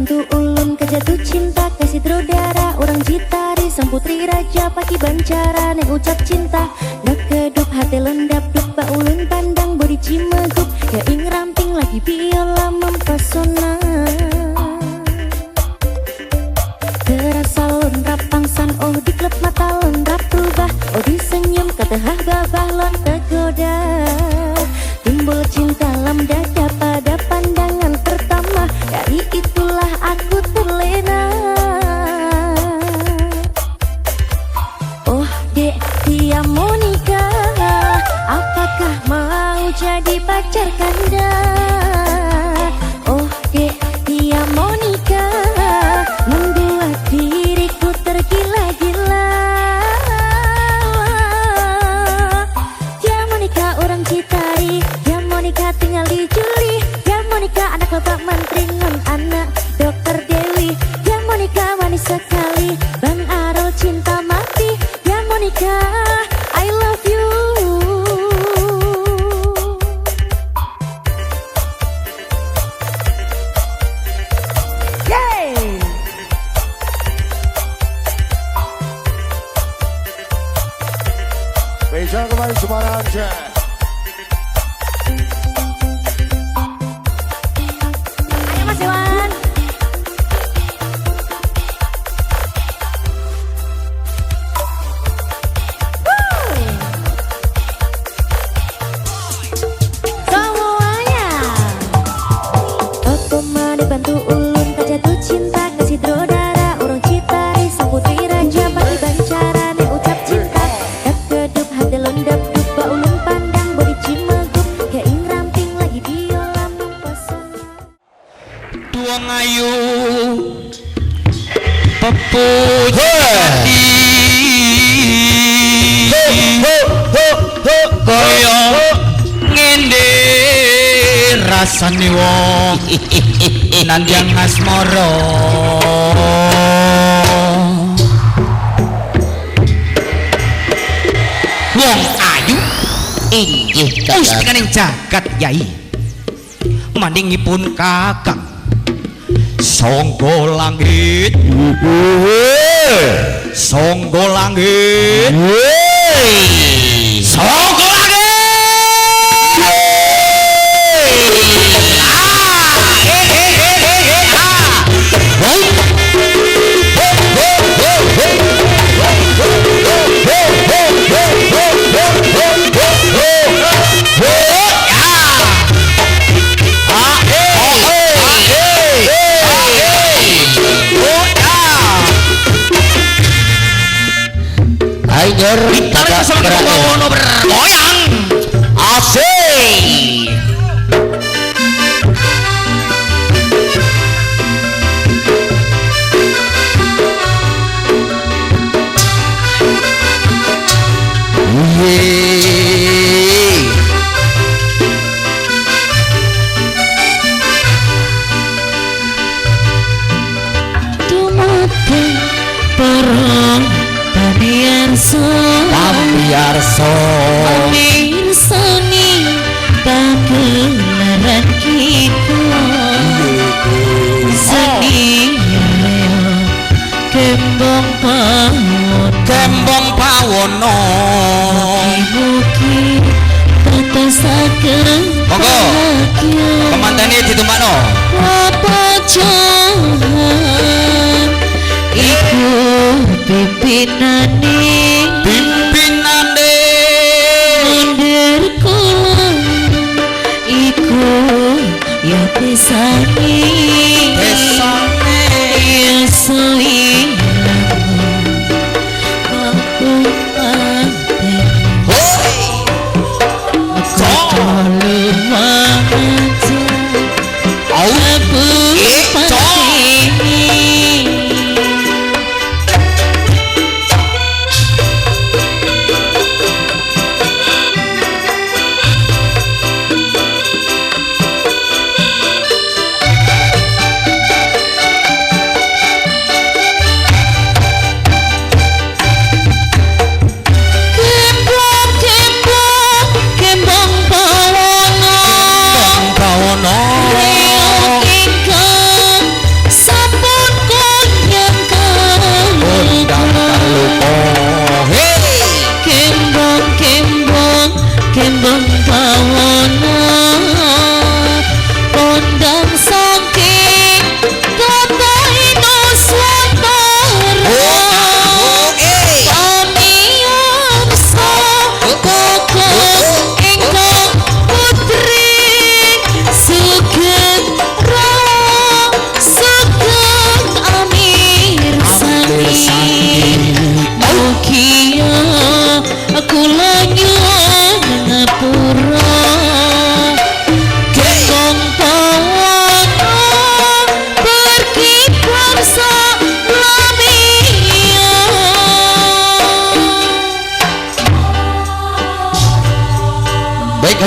bantu ulun kejatuh cinta kasih trodara orang jitari sang putri raja paki bancara nek ucap cinta nek kedup hati lendap dup ba ulun pandang bodi cimegup ya ing ramping lagi biola mempesona terasa lon rapangsan oh di klub mata lon rap rubah oh disenyum katehah babah lon tergoda timbul cinta lam dada pada pandangan pertama dari itulah aku terlena oh dek dia mau nikah apakah mau jadi pacar kanda oh dek dia mau nikah membuat diriku tergila-gila dia mau nikah orang Citari dia mau nikah tinggal di Juli dia mau nikah anak bapak menteri non anak dokter Dewi dia mau nikah manis sekali Bang Arul cinta mati dia mau nikah I love you yay Beja kembali Semarang Jack. ayo Mas Iwan semuanya Toko mani bantu ulun kejatuh cinta kasih trodara orang Citari sang putri raja pati bancara nek ucap cinta dak kedup hati londap dup ba ulun pandang bodi cimegup ya ing ramping lagi biola mempesona Tuang ayu peputih koyo ngende rasane wong nandang asmara wong ayu inggih kakang jagat yai mandingipun kakang sangga langit sangga langit sangga langit Ayo kita bergoyang asik Dumateng perang Pamirsa mirsani pagelaran kita seni kembang pawono mugi tetesaken monggo pemantene ditumpakno apa jangan iku pimpinane mundur kula iku ya pesane ya soiramu aku ate aku lumaja aku pateni kembang pawono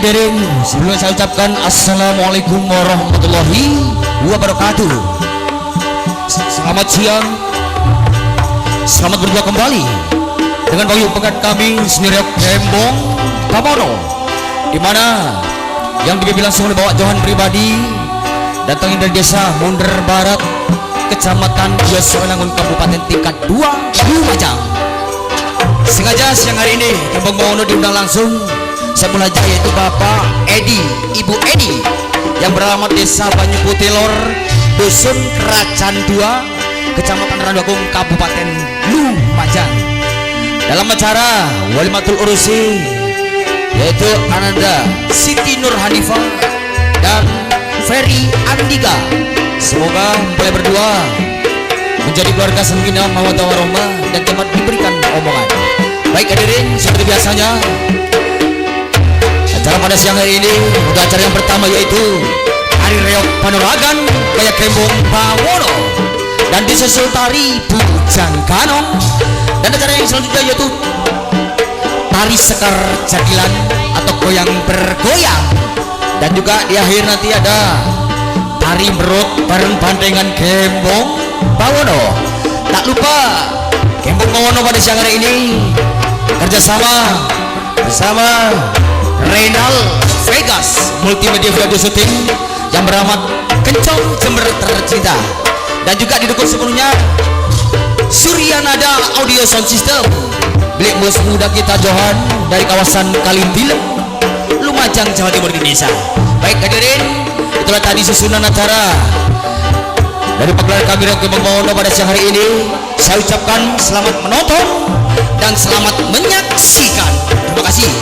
hadirin, sebelumnya saya ucapkan assalamualaikum warahmatullahi wabarakatuh. Selamat siang, selamat berjumpa kembali dengan panggung pekat kami sendiri Kembong Pamono, di mana yang dipimpin langsung oleh Bapak Johan pribadi, datang dari desa Munder Barat, Kecamatan Yosolangun, Kabupaten tingkat 2 Lumajang. Sengaja siang hari ini Kembong Pamono diundang langsung semula jaya, yaitu Bapak Edi, Ibu Edi, yang beralamat Desa Banyu Putih Lor, Dusun Kerajaan 2, Kecamatan Randagung, Kabupaten Lumajang. Dalam acara Walimatul Urusi, yaitu Ananda Siti Nur Hanifah dan Ferry Andika. Semoga boleh berdua menjadi keluarga sakinah mawaddah warahmah dan cepat diberikan omongan. Baik hadirin, seperti biasanya acara pada siang hari ini untuk acara yang pertama, yaitu Tari Reog Panuragan Gaya Kembong Pamono, dan disusul tari Bujang Ganong, dan acara yang selanjutnya yaitu Tari Sekar Jadilan atau goyang bergoyang, dan juga di akhir nanti ada Tari Merut bareng bandengan Kembong Pamono. Tak lupa Kembong Pamono pada siang hari ini kerjasama bersama Renal Vegas Multimedia Video Shooting yang beramat Kencong Jember Tercinta, dan juga didukung sepenuhnya Surya Nada Audio Sound System milik bos muda kita Johan dari kawasan Kalintilem, Lumajang, Jawa Timur, Indonesia. Baik hadirin, itulah tadi susunan acara dari pagelaran kami Kembong Pamono pada siang hari ini. Saya ucapkan selamat menonton dan selamat menyaksikan. Terima kasih.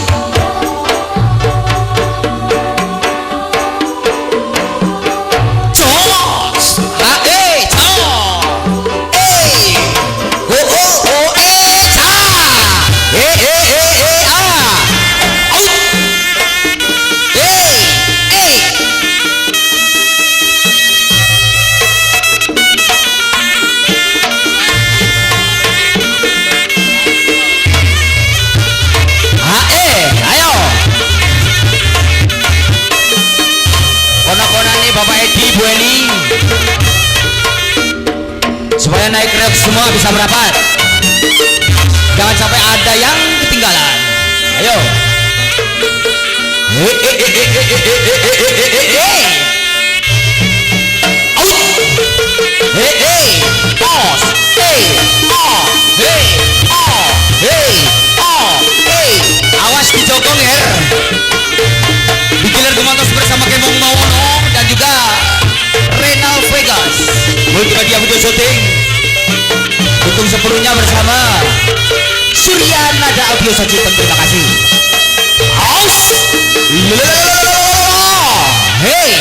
Supaya naik reog semua bisa merapat, jangan sampai ada yang ketinggalan. Ayo, pos, awas dijogong ya. Digilir gemantos bersama Kembong Pamono dan juga Renal Vegas Multimedia Video Shooting, dukung sepenuhnya bersama Surya Nada Audio Sound System. Terima kasih. Aus, hey,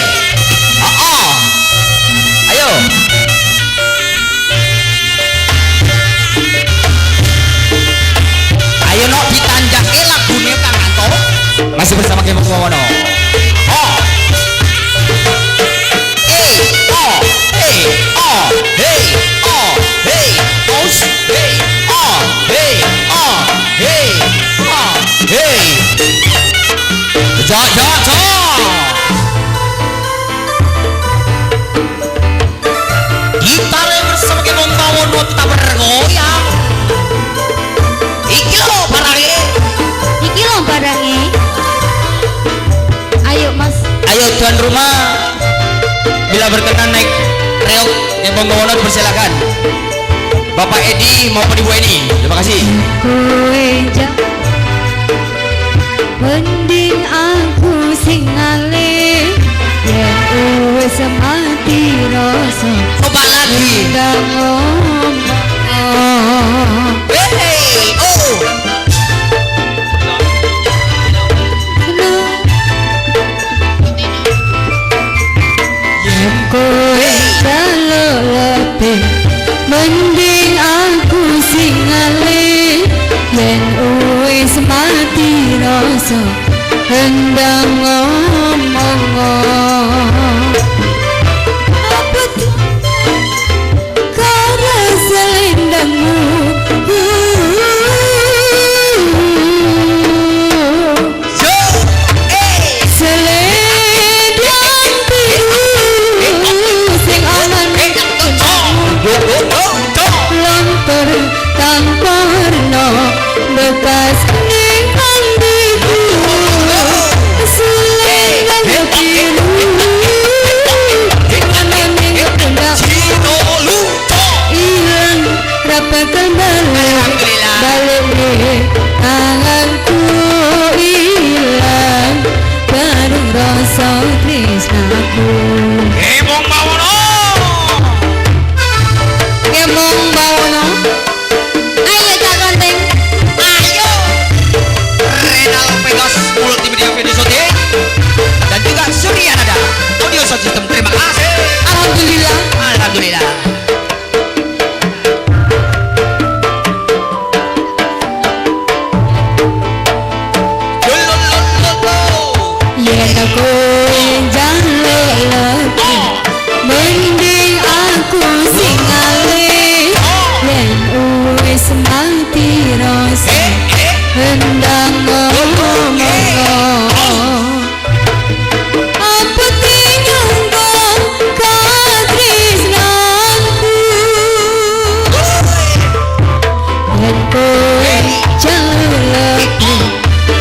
ayo. Ayo nok ditanjak lagunya Kang Anto. Masih bersama Kembong Pamono. Kita bersama Kembong Pamono tetap bergoyang. Iki lo barangnya. Ayo mas, Ayo tuan rumah, bila berkenan naik reog Kembong Pamono dipersilakan. Bapak Edi maupun Ibu Edi. Terima kasih. mending aku sing ngalih yen wis mati rasa. Coba lagi. Ngomong Hey, yen kowe kalau letih mending aku sing ngalih yen wis mati rasa hendang ngomong apa karena selendangmu kowe celekku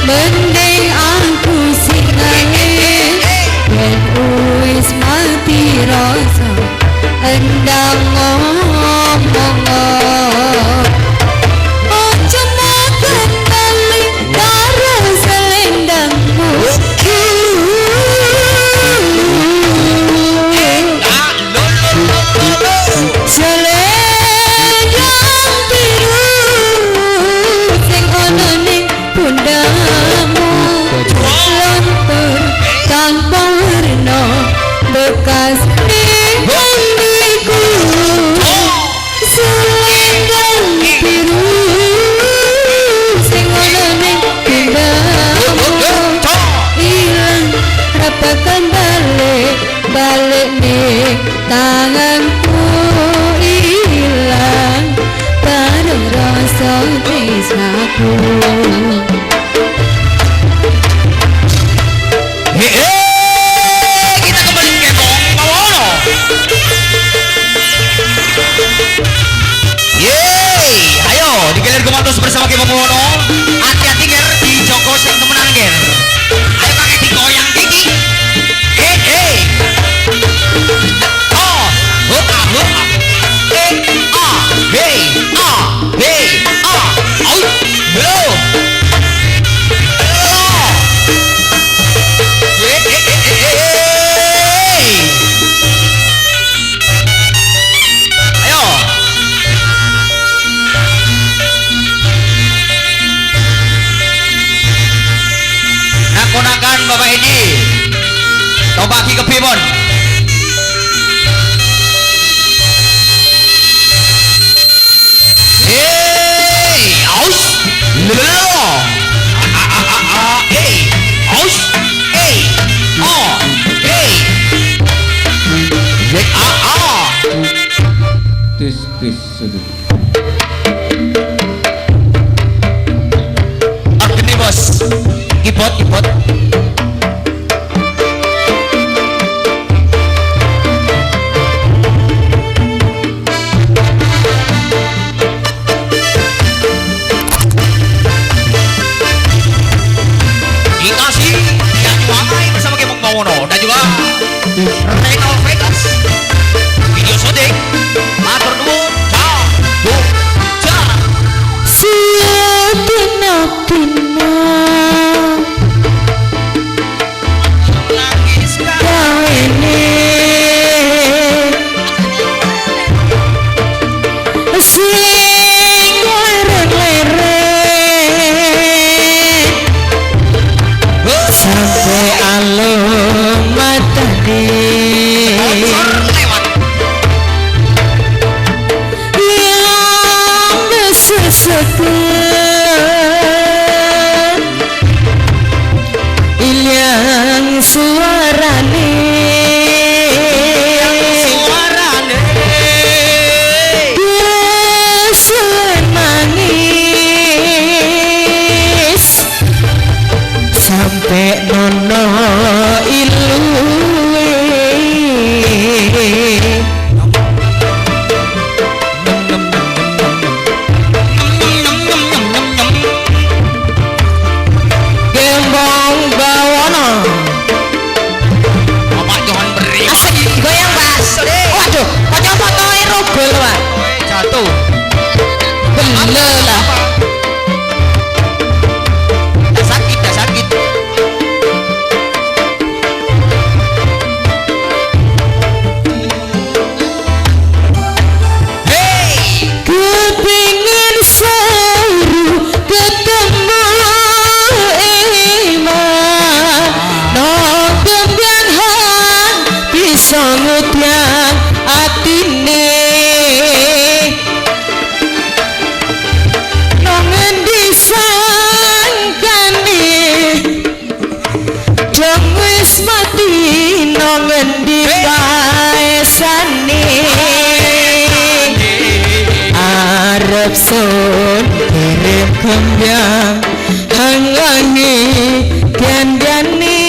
mending aku sing nangis yen wis mati rasa endang ngomong ojo makan bali karo selendangmu selendang biru sing ono ning pundakmu lontor tanpa warna bekas mimpiku selendang biru sing ono ning pundakmu ilang rapakan balik nih tanganku ilang bareng rasa tresnaku. Kita kembali ke Kembong Bawono. Yeay, ayo digelar komandos bersama Kembong Bawono. Hati-hati ger di Joko sing temenan ger. Ayo kakek digoyang gigi. Oh, Nakonakan Bapak Edi. Kau bagi ke Pimon. Aus. Lelo. Aus. Oh. Tis sudut. Gini bos. Kipot. Dikasih yang wangai bersama Kembong Bawono dan juga Renal Vegas. Video syuting matur nuwun. Pina kawene sing leren-leren sampai alung matane yang besesekan ilang suarane Desen manis sampai nono ilue Kembong Bawono. Bapak Johan beri. Asik goyang Mas. Waduh, foto-fotoe rogol Pak. Jatuh. Bener lah. Dah sakit. Hey. Kepingin seru ketemu Iman nonton bianhan bisa ngutyang atine nongen disangkani jong wis mati nongen dipaesane arep sun kirim kembang hangangi kandani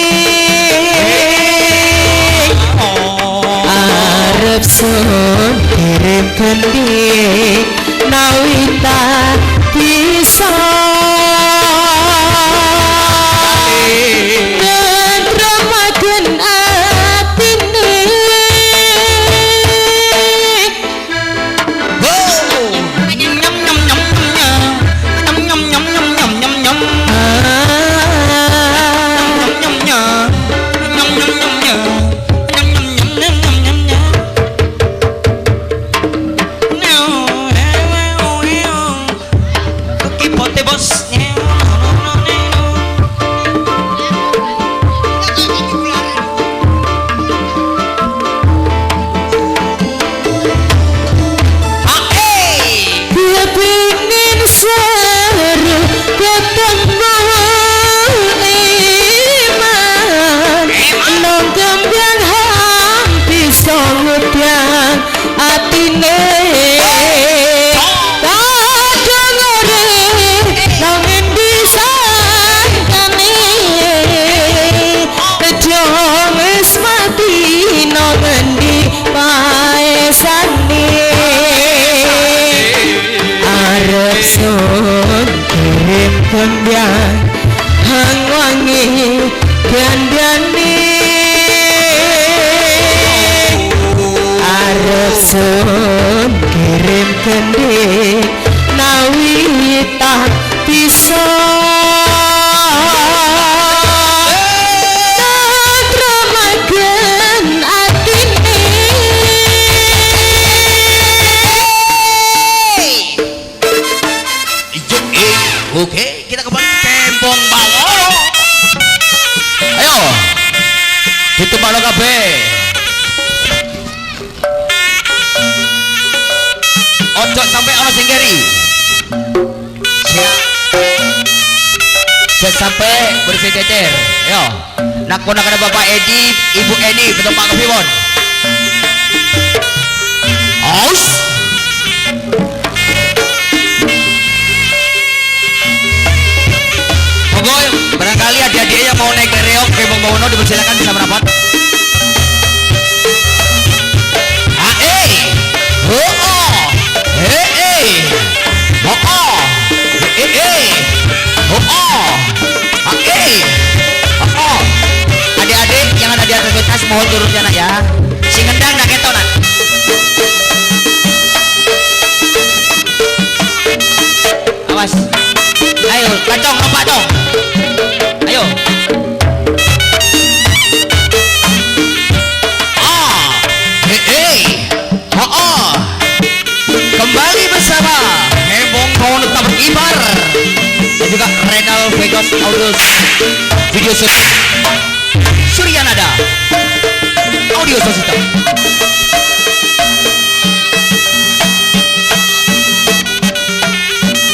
arep sun kirim kendi nawita bisa ngendramaken atine. Kepingin seru ketemu iman nonton yang hampir solutan atine tak dengerin nangin disangkane jong wis mati nongen di paesane arep sun kirim kendian hang wangi gandane arep sun kirim kendi nawi tak bisa ngendramaken atine. Oke, kita kembali ke Kembong Bawono. Ayo, ditumbak lo kabeh. Ojo sampai ono sing keri. Siap. Jangan sampai bersih cecer. Ayo, nakon-nakon Bapak Edi, Ibu Eni, betul Pak Kepimon. Aus. Monggo barangkali adik-adik yang mau naik ke reok Kembong Bawono dipersilakan bisa merapat. Adik-adik yang ada di atas pentas mohon turun sana ya. Si ngendang nak ketonan. Awas. Ayo, kacong lompat dong. Ayo. Kembali bersama Kembong Bawono tetap beribar dan juga Renal Vegas Audio Video Surya Nada Audio System.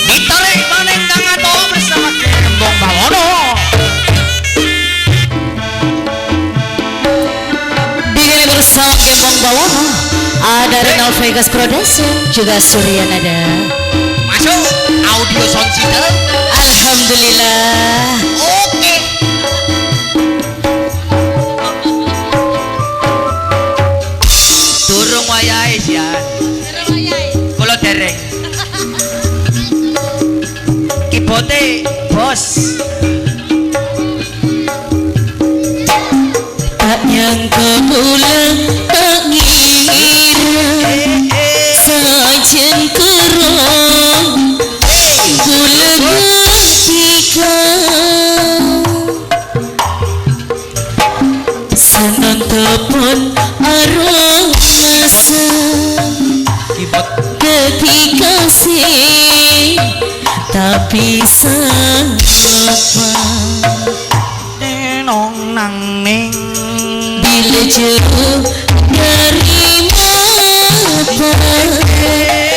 Ditarik manendang atau bersama Kembong Bawono. Diri bersama Kembong Bawono ada Renal Vegas Production juga Surya Nada. Masuk audio sound system. Alhamdulillah. Oke. Durung wayahe sian. Durung wayahe. Kula dereng. Kibote bos. Tak nyangka bulan tak ngira sajen kerong bulan ketika senang tepun arung asa ketika sih tak bisa lupa nong nang ning bila jauh dari mata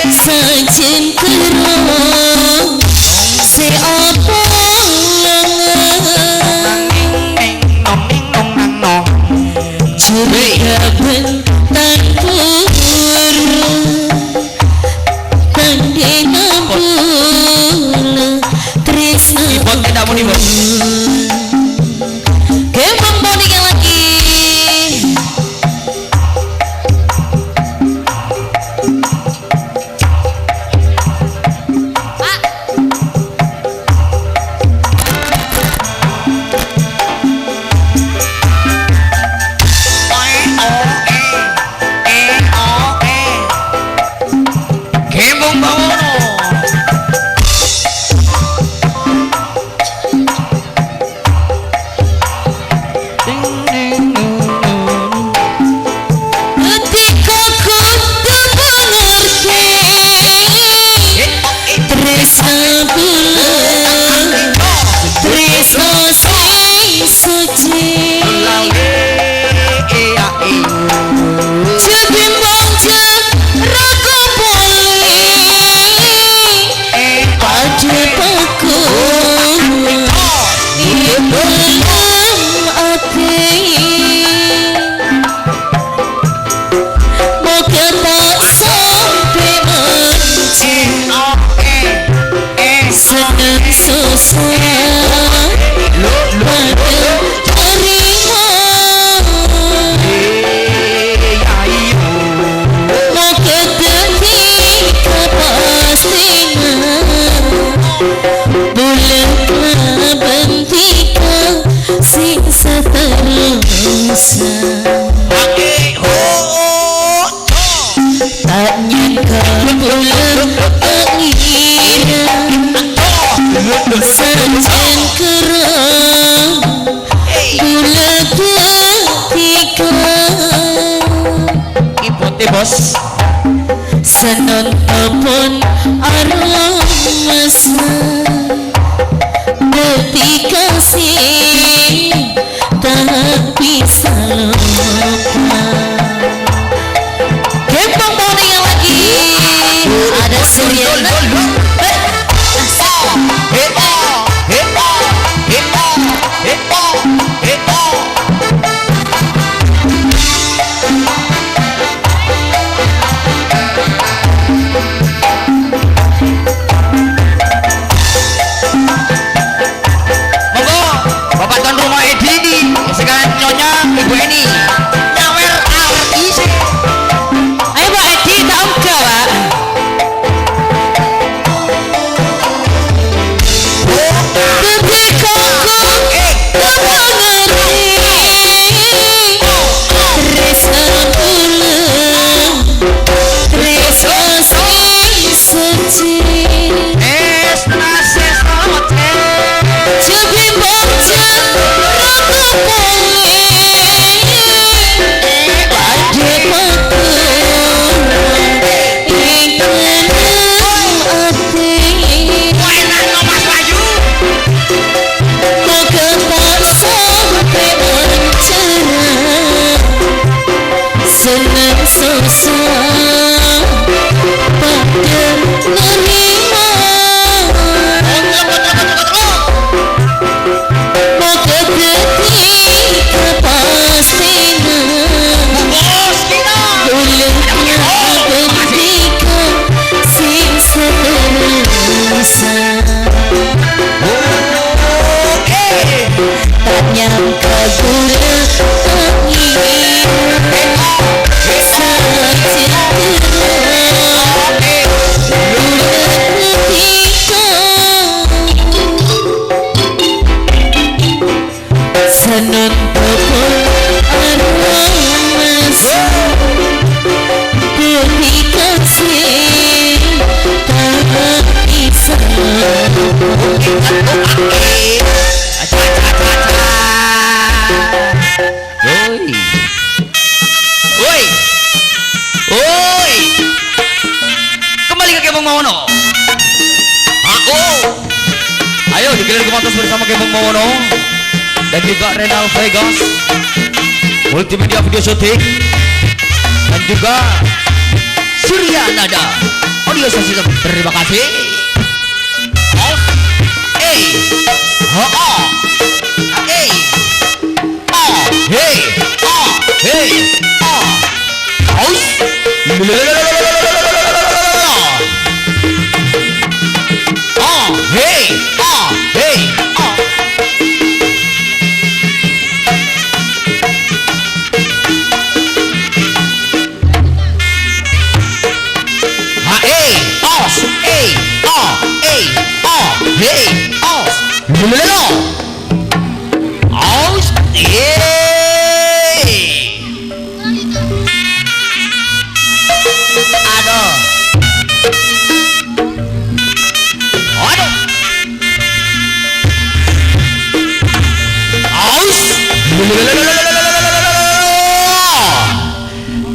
sajen kerong seapa curiga bentang pura tandena bula tresna ibon tidak mau dibon Kembong Bawono lagi. Pak Sejen kerang bulat ketika Ipote bos. Sanon apun arang masa ketika sih tak bisa lupa. Kembang mau yang lagi ada Suryana. Bapak tuan rumah Edi nih, sekarang nyonya Ibu Eni nyawer artis. Ayo Pak Edi tak enggak Pak. Ketika kau mengeri resa pulang resa suci Nasi hotel. Cepi baca rata boleh pada mata ingin hati Enak no Mas Bayu. maka tak sampai acara senang susah pada nerima maka ketika pastinya Bos kita. bolehnya ketika siksa terasa tak nyangka guna angin saja sanon topol arwah masa ketika sih tak bisa Woi. Woi. Woi. Kembali ke Kembang Mawono. Aku. Ayo digelar ke atas bersama Kembang Mawono dan juga Renal Vegas Multimedia Video Shooting dan juga Surya Nada Audio System. Terima kasih. Off. Hey. Hey, hey, aus. Hey, hey,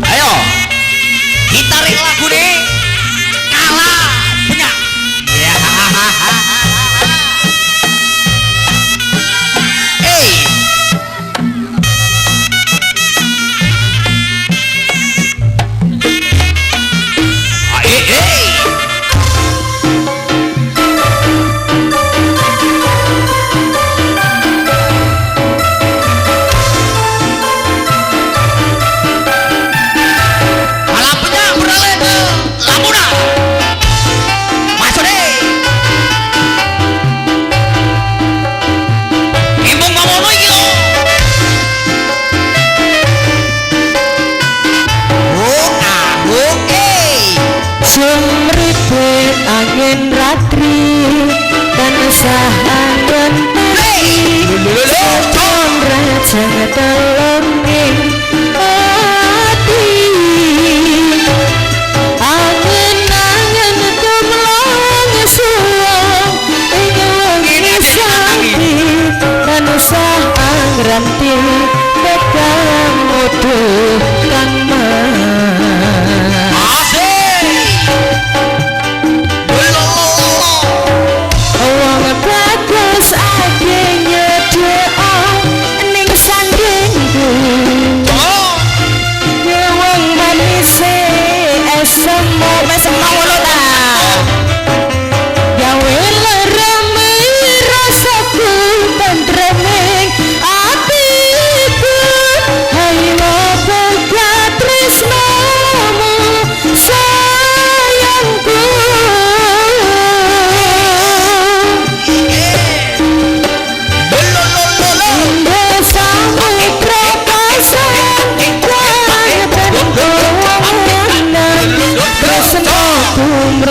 Ayo, kita ring lagu nih kalah punya. Ya. angin ratri dan sahangan Tom raja telongin hati angin-angin temlang suang ingin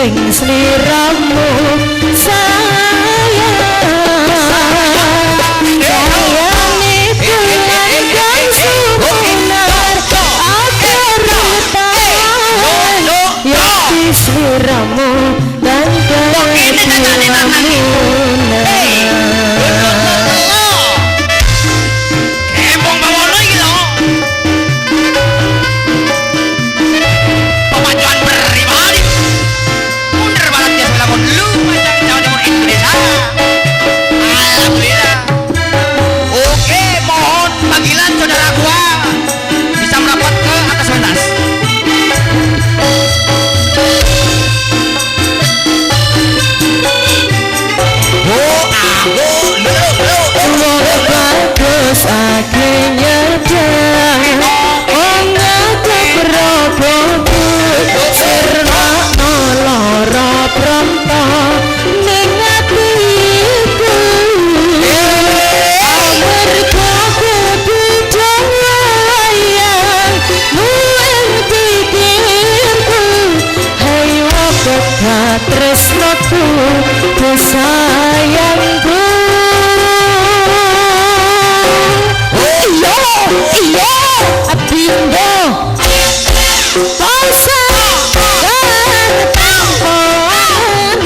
sumring sliramu sayang sayane bulan sumunar agar yati sliramu dan ketilamu Kembong bawono iki lho. Pemajuan pribadi. Bener banget dia lagu lu macam Jawa Timur Indonesia. Alhamdulillah. Oke, mohon panggilan saudara gua bisa merapat ke atas pentas. bagus akhirnya dan ongatu beroboku serna noloro pronto nengatiku amarga kebidang wayang mueng pikirku hai wabek tresnoku sayangku iya apindo pausa dan tamponan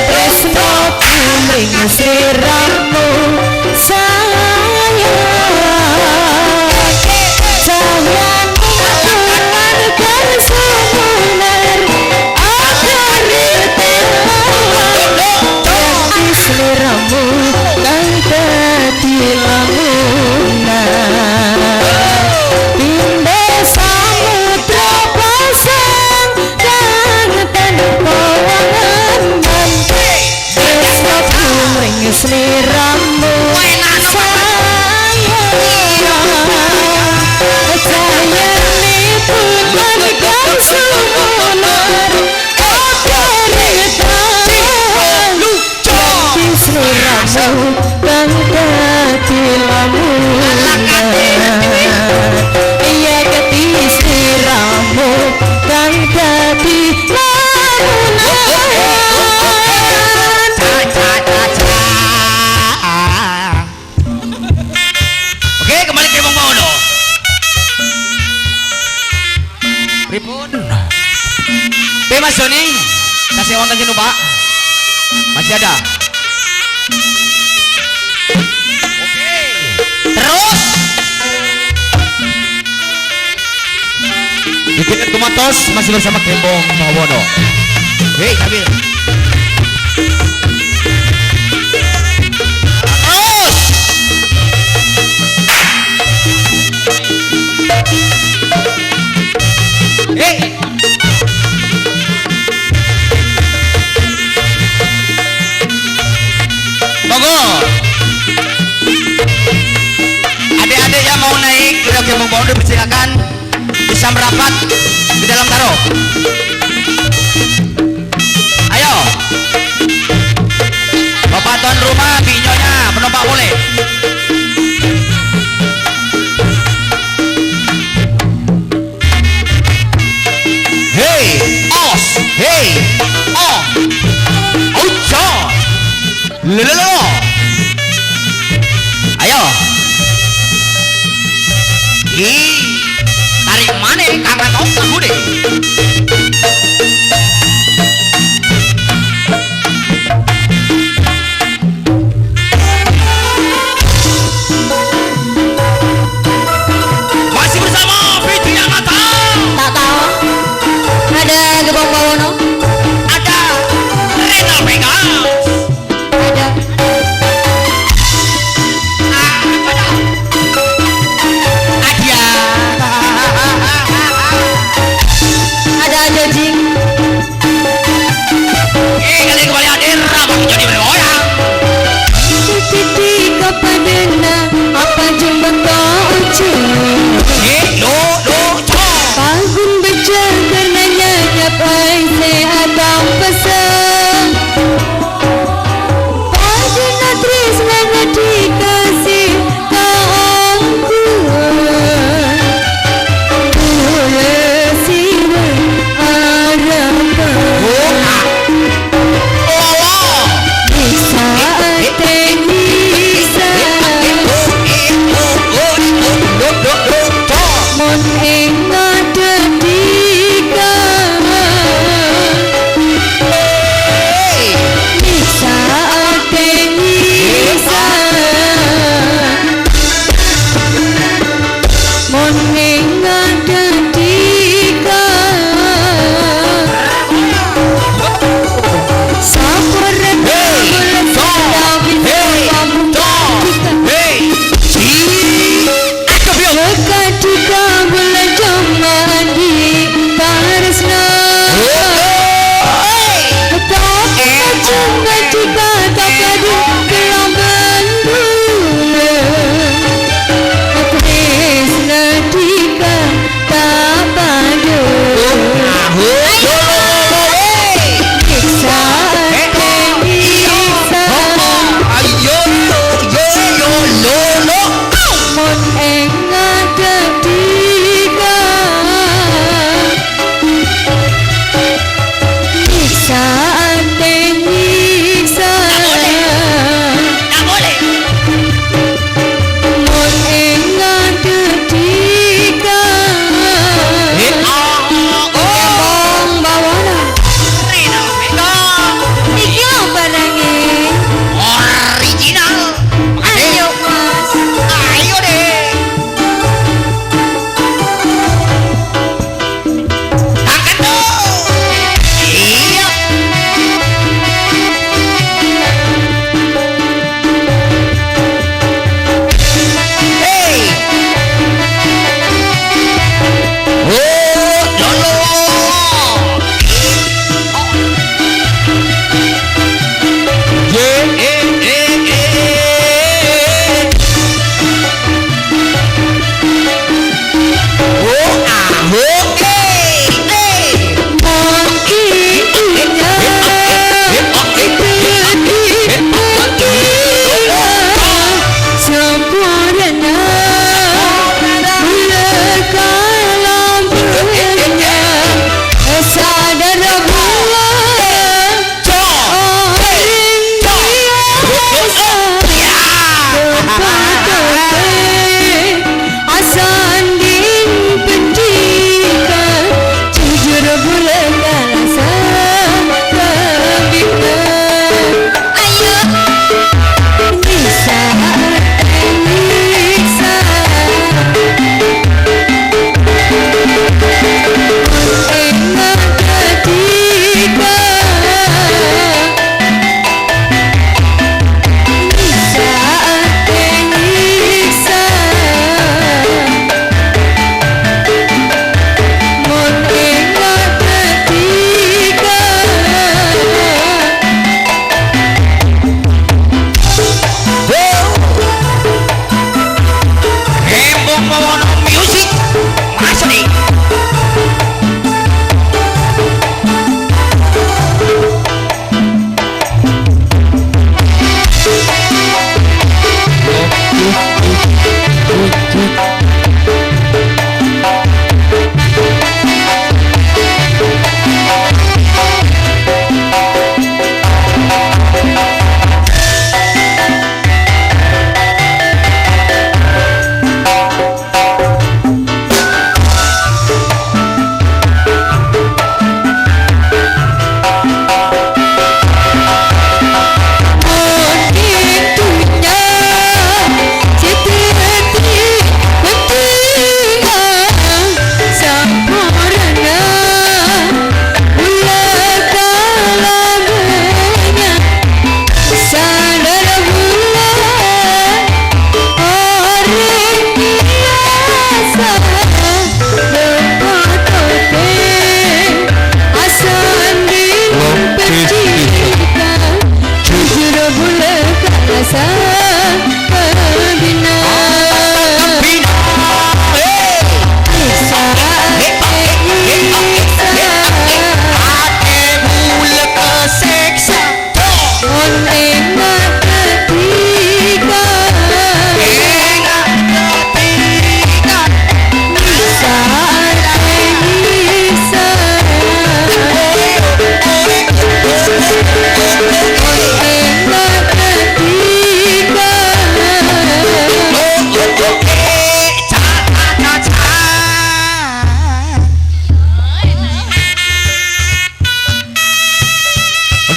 tresno kumring sliramu sayang sayang keluarga sumunar agar yati sliramu dan ketilamunan Binde samudra pasang dan tanpa wanganan Tresno kumring sliramu sayang sayane keluarga sumunar agar yati sliramu dan ketilamunan iya keti sliramu dan ketilamunan Oke, kembali ke Bang Maono. Pripun? Mas Joni, kasih wonten jenuh Pak. Masih ada. Oke. Terus. Di tiket Kumatos masih bersama Kembong Mawono. Hei, Kabil. Hei. Monggo. Adik-adik yang mau naik udah Kembong Mawono dipersilakan bisa merapat di dalam taro. Ayo. Bapak tuan rumah, binyonya, penumpang boleh. Hey, os, hey, oh, ojo, lelelo. Ayo. Tarik mana karena kau kamu deh.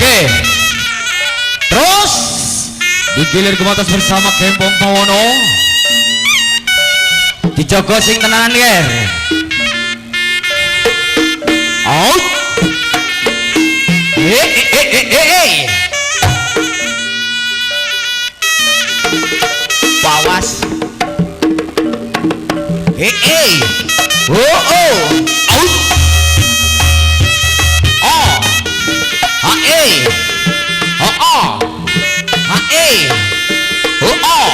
Oke. Terus digilir ke atas bersama Kembong Pawono. Dijogo sing tenanan ger. Out. Bawas. Oh oh. Out. Oh. Ha oh oh. Ha oh oh.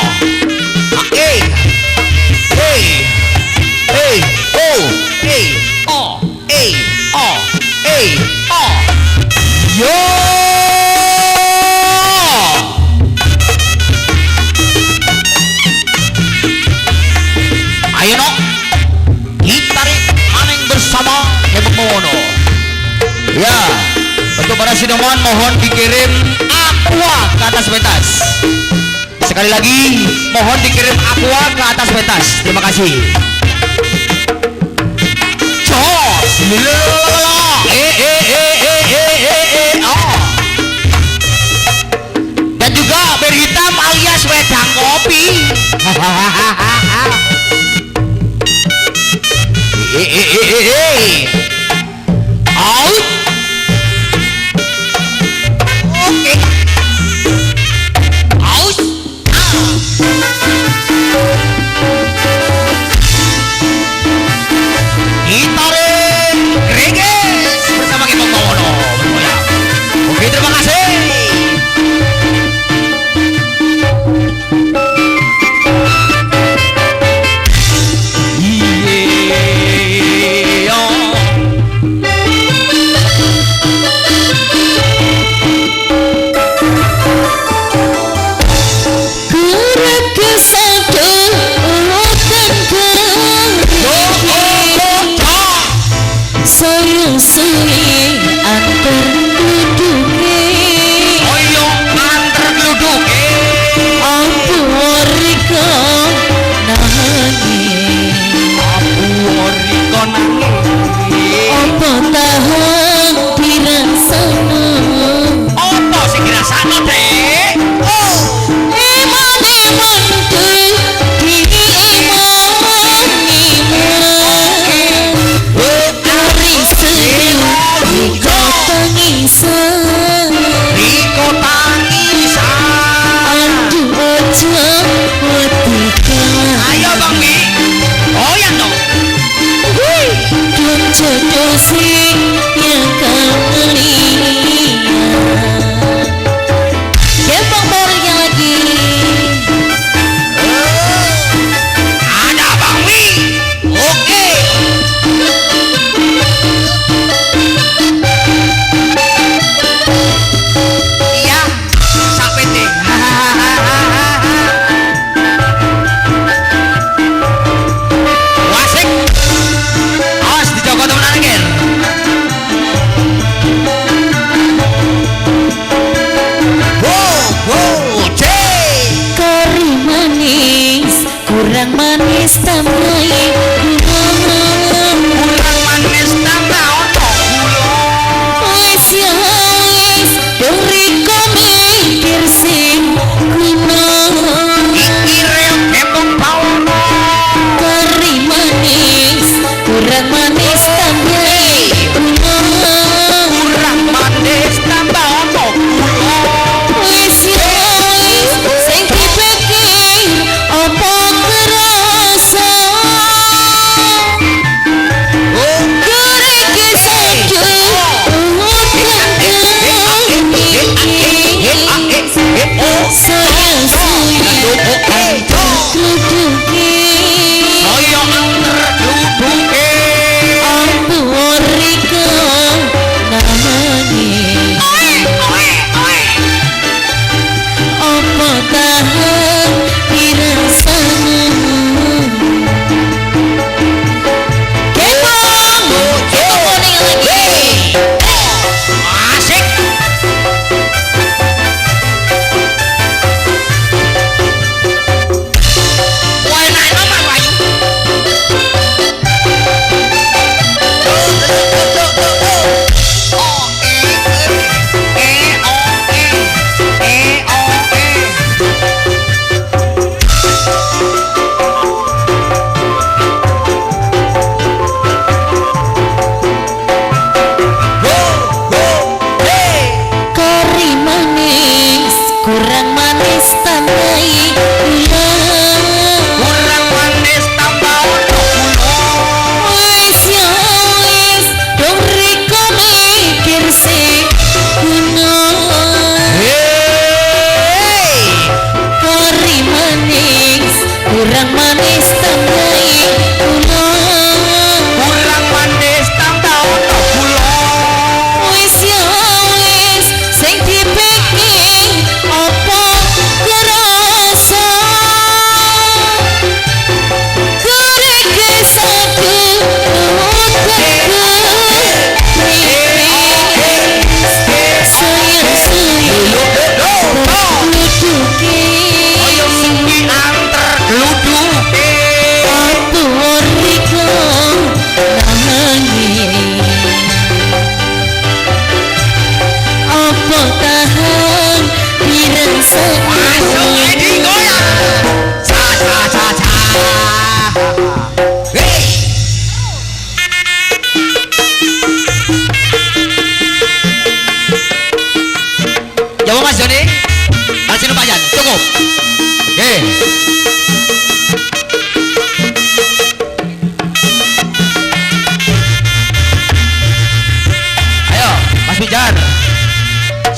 Ha hey oh oh oh yo. Ayo no, ditarik maning bersama Kembong Pawono. Ya, untuk para sineman mohon dikirim aqua ke atas pentas. Sekali lagi mohon dikirim aqua ke atas pentas. Terima kasih. Jos, oh. Dan juga berhitam alias wedang kopi. Out. Oke. Out. Ditarik Greges bersama Kembong Pawono bergoyang. Oke, terima kasih.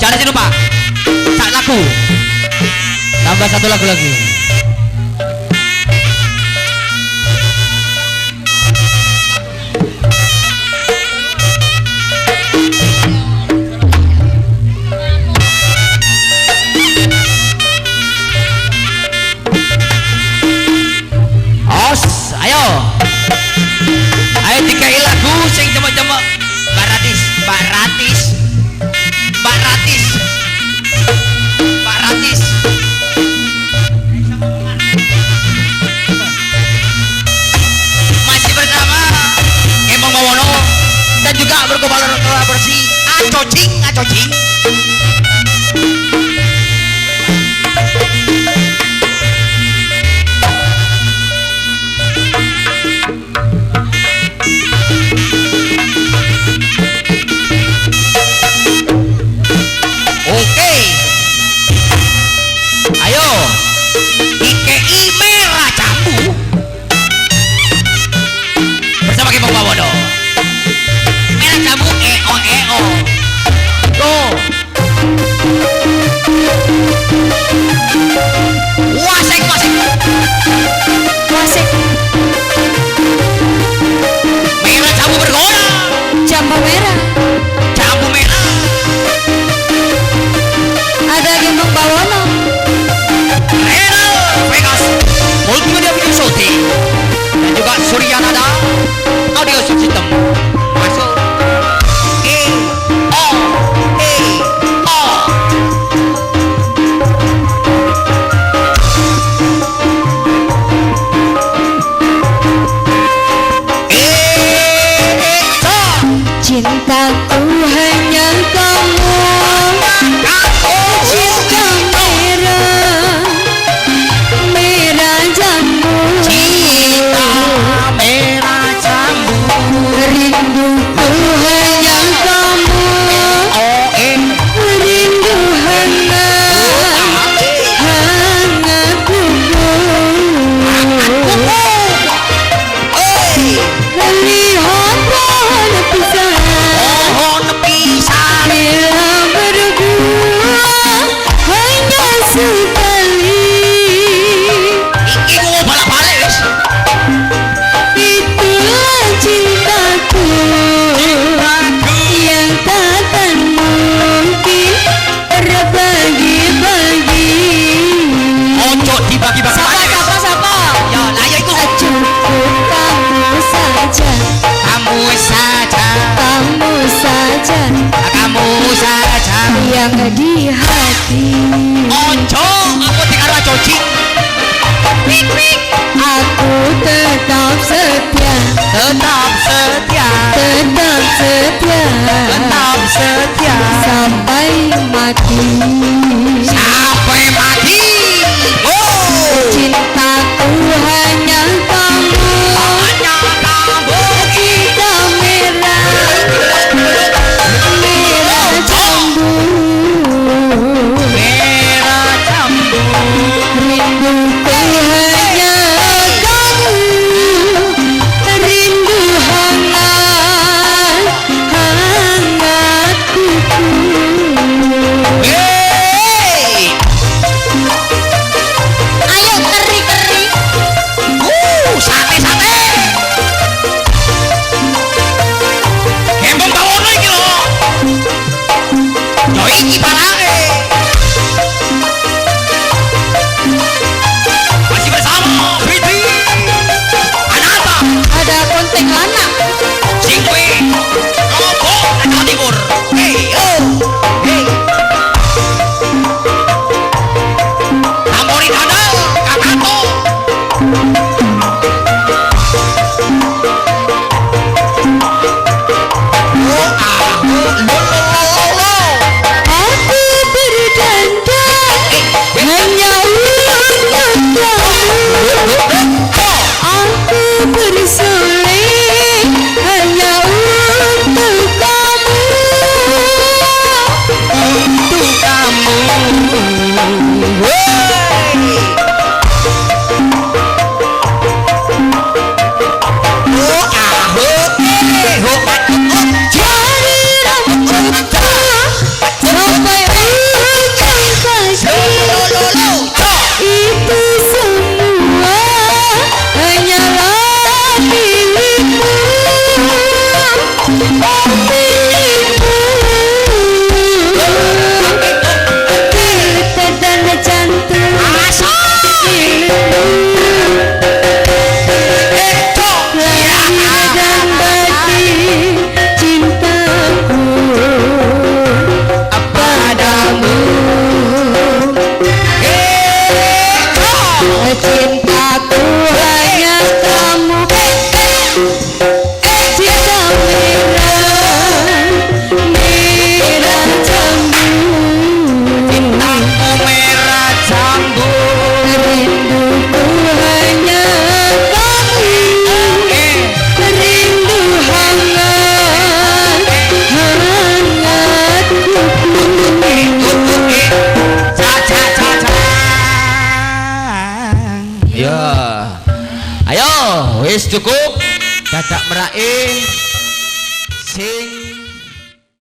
Jangan lupa. Sak lagu. Tambah satu lagu lagi. Ayo. Ayo dikai lagu sing cema-cema Mbak Ratis, Mbak Ratis. Mbak Ratis. Mbak Ratis. Masih bersama Kembang Bawono dan juga berkolaborasi Acocing, Acocing. Oke, ayo IKI Merah Jambu bersama Kembang Bawono. Merah Jambu EO EO. Go. Wasek wasek. Wasik Merah Jambu bergoda. jambu merah. Jambu merah. Ada Kembang Bawono. Renal Vegas Multimedia Video Shooting dan juga Surya Nada Audio System. Masuk O. Cintaku hanya kamu. Oh cinta merah, merah jambu. Cinta merah jambu. Rinduku hanya kamu. Rindu hangat, hangat tubuh. Lihat pohon pisang, Pohon pisang. bila berdua hanya sekali. Iki mau balik-balik wis. Itulah cintaku yang takkan mungkin terbagi-bagi. Ojo dibagi-bagi balik. Siapa? Ya, lah ya iku. Cukup kamu saja, Kamu saja. kamu saja Kamu saja. yang di hati. Ojo aku dikaro Acocing. Pik pik. Aku tetap setia, Tetap setia. tetap setia, Tetap setia. sampai mati. Sampai mati. Oh. Cintaku hanya kamu. Hanya kamu. Cinta merah, merah jambu. Merah jambu. Rinduku hanya kamu. Rindu hangat, hangat kuku. Hey. Ayo keri-keri. Sate-sate. Kembang Bawono iki lho. Yo iki barake. Masih bersama Fitri Anata Ada kontek anak. Singwe Lombok Jawa Timur. Hey oh. Hey. Tamborin ada Kakato. Oh, lo. Aku Ya. Ayo, wis cukup. Dadak meraih sing